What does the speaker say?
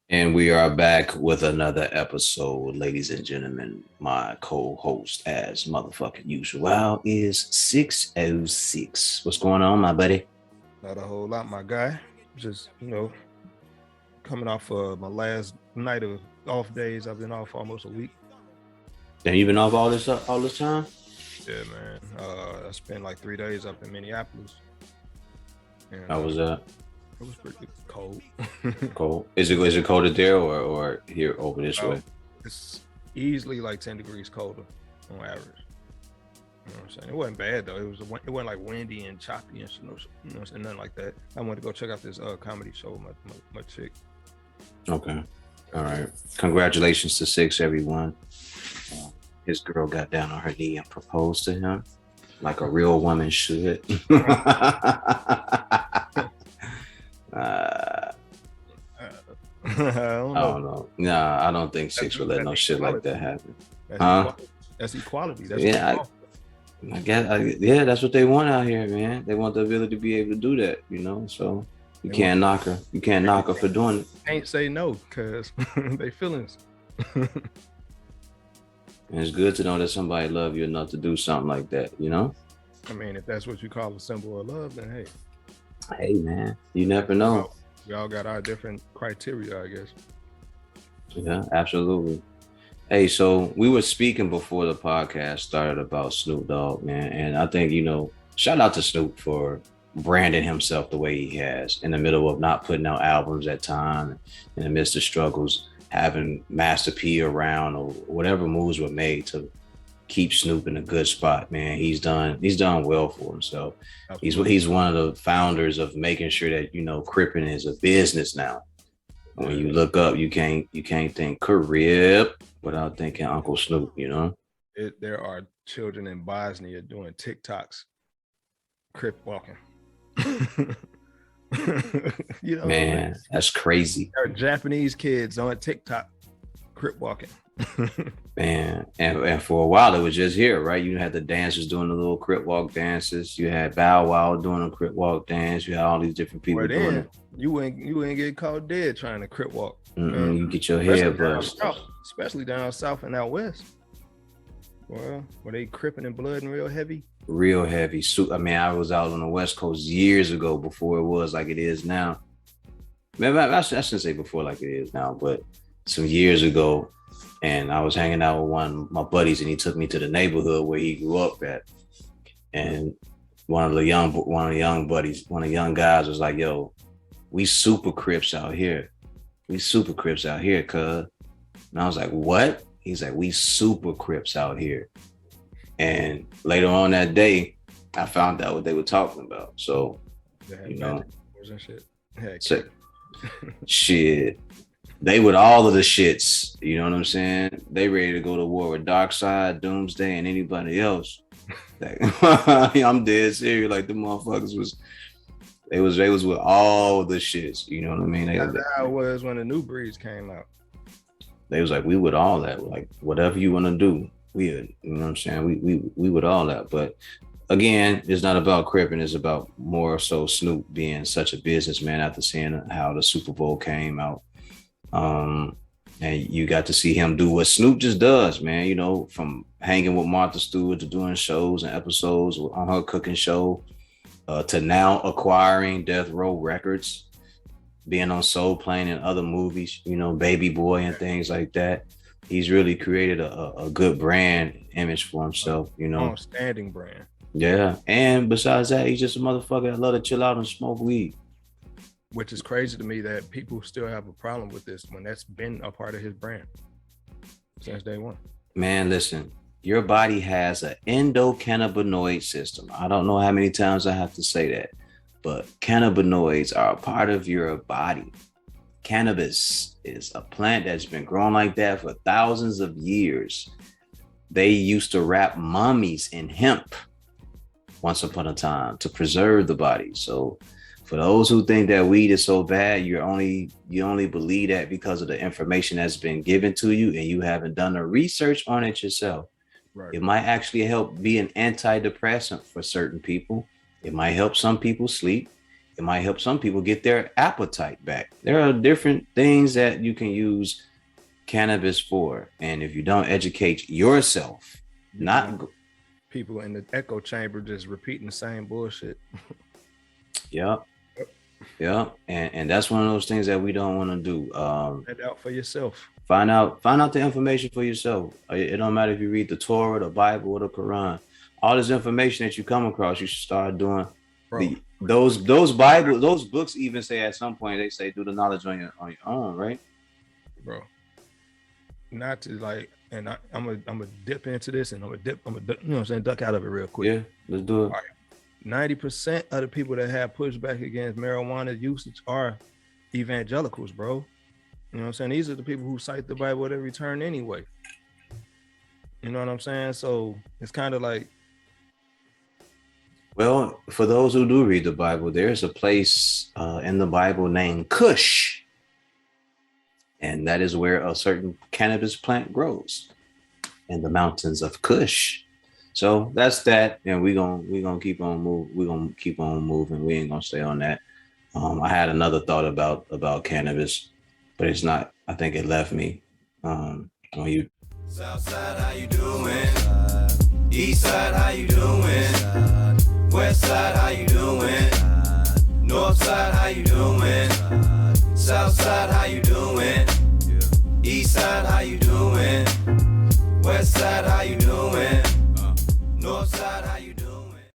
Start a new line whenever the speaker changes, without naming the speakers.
And we are back with another episode, ladies and gentlemen. My co-host, as motherfucking usual, is SiksOh6. What's going on, my buddy?
Not a whole lot, my guy. Just, coming off my last night of off days. I've been off almost a week.
Have you been off all this time?
Yeah, man. I spent like 3 days up in Minneapolis.
And, How was that?
It was pretty cold.
Cold? Is it colder there or here over this way?
It's easily like 10 degrees colder on average. You know what I'm saying? It wasn't bad though. It wasn't like windy and choppy and nothing like that. I wanted to go check out this comedy show with my chick.
Okay. All right. Congratulations to Six, everyone. His girl got down on her knee and proposed to him like a real woman should. I don't know. Nah, I don't think Six would let no shit like that happen.
That's equality. That's
I guess. Yeah, that's what they want out here, man. They want the ability to be able to do that, So you can't knock her. You can't knock her for doing it.
Can't say no because they feelings.
And it's good to know that somebody love you enough to do something like that,
I mean, if that's what you call a symbol of love, then
hey, man, you never know.
We all got our different criteria, I guess.
Yeah, absolutely. Hey, so we were speaking before the podcast started about Snoop Dogg, man. And I think, shout out to Snoop for branding himself the way he has in the middle of not putting out albums at time, in the midst of struggles, having Master P around or whatever moves were made to keep Snoop in a good spot, man. He's done well for himself. Absolutely. He's one of the founders of making sure that, Cripping is a business now. When you look up, you can't think Crip without thinking Uncle Snoop,
There are children in Bosnia doing TikToks, Crip walking.
Man, that's crazy.
There are Japanese kids on TikTok, Crip walking.
Man, and for a while it was just here, right? You had the dancers doing the little Crip Walk dances. You had Bow Wow doing a Crip Walk dance. You had all these different people doing it.
You ain't get caught dead trying to Crip walk.
You get your head bust.
Especially down south and out west. Well, were they cripping and blooding real heavy?
Real heavy. I mean, I was out on the West Coast years ago before it was like it is now. Maybe I shouldn't say before like it is now, but some years ago. And I was hanging out with one of my buddies, and he took me to the neighborhood where he grew up at. And one of the young guys was like, "Yo, we super Crips out here. We super Crips out here, cuz." And I was like, "What?" He's like, "We super Crips out here." And later on that day, I found out what they were talking about. So, shit. They with all of the shits, you know what I'm saying? They ready to go to war with Darkseid, Doomsday, and anybody else. I'm dead serious. Like the motherfuckers was with all the shits. You know what I mean?
That's how it was when the new breeds came out.
They was like, we with all that. Like whatever you want to do, we, you know what I'm saying? We with all that. But again, it's not about Crippin'. It's about more so Snoop being such a businessman after seeing how the Super Bowl came out. And you got to see him do what Snoop just does, man, from hanging with Martha Stewart to doing shows and episodes on her cooking show, to now acquiring Death Row Records, being on Soul Plane and other movies, Baby Boy and things like that. He's really created a good brand image for himself,
Standing brand.
Yeah. And besides that, he's just a motherfucker that love to chill out and smoke weed.
Which is crazy to me that people still have a problem with this when that's been a part of his brand since day one.
Man, listen, your body has an endocannabinoid system. I don't know how many times I have to say that, but cannabinoids are a part of your body. Cannabis is a plant that's been growing like that for thousands of years. They used to wrap mummies in hemp once upon a time to preserve the body. So for those who think that weed is so bad, you only believe that because of the information that's been given to you and you haven't done the research on it yourself. Right. It might actually help be an antidepressant for certain people. It might help some people sleep. It might help some people get their appetite back. There are different things that you can use cannabis for. And if you don't educate yourself, not
people in the echo chamber just repeating the same bullshit.
Yeah. Yeah. And that's one of those things that we don't want to do.
Find out for yourself.
Find out the information for yourself. It don't matter if you read the Torah, the Bible, or the Quran. All this information that you come across, you should start doing. Those books even say at some point, they say do the knowledge on your own, right?
Bro. Not to like, and I'm gonna dip into this, and I'm gonna you know what I'm saying, duck out of it real quick.
Yeah, let's do it.
All right. 90% of the people that have pushback against marijuana usage are evangelicals, bro. You know what I'm saying? These are the people who cite the Bible at every turn anyway. You know what I'm saying? So it's kind of like,
well, for those who do read the Bible, there's a place in the Bible named Kush. And that is where a certain cannabis plant grows in the mountains of Kush. So that's that. And we're gonna keep on moving. We're gonna keep on moving. We ain't gonna stay on that. I had another thought about cannabis, but it's not, I think it left me. When you
Southside, how you doing? Eastside, how you doing? Westside, how you doing? Northside, how you doing? Southside, how you doing?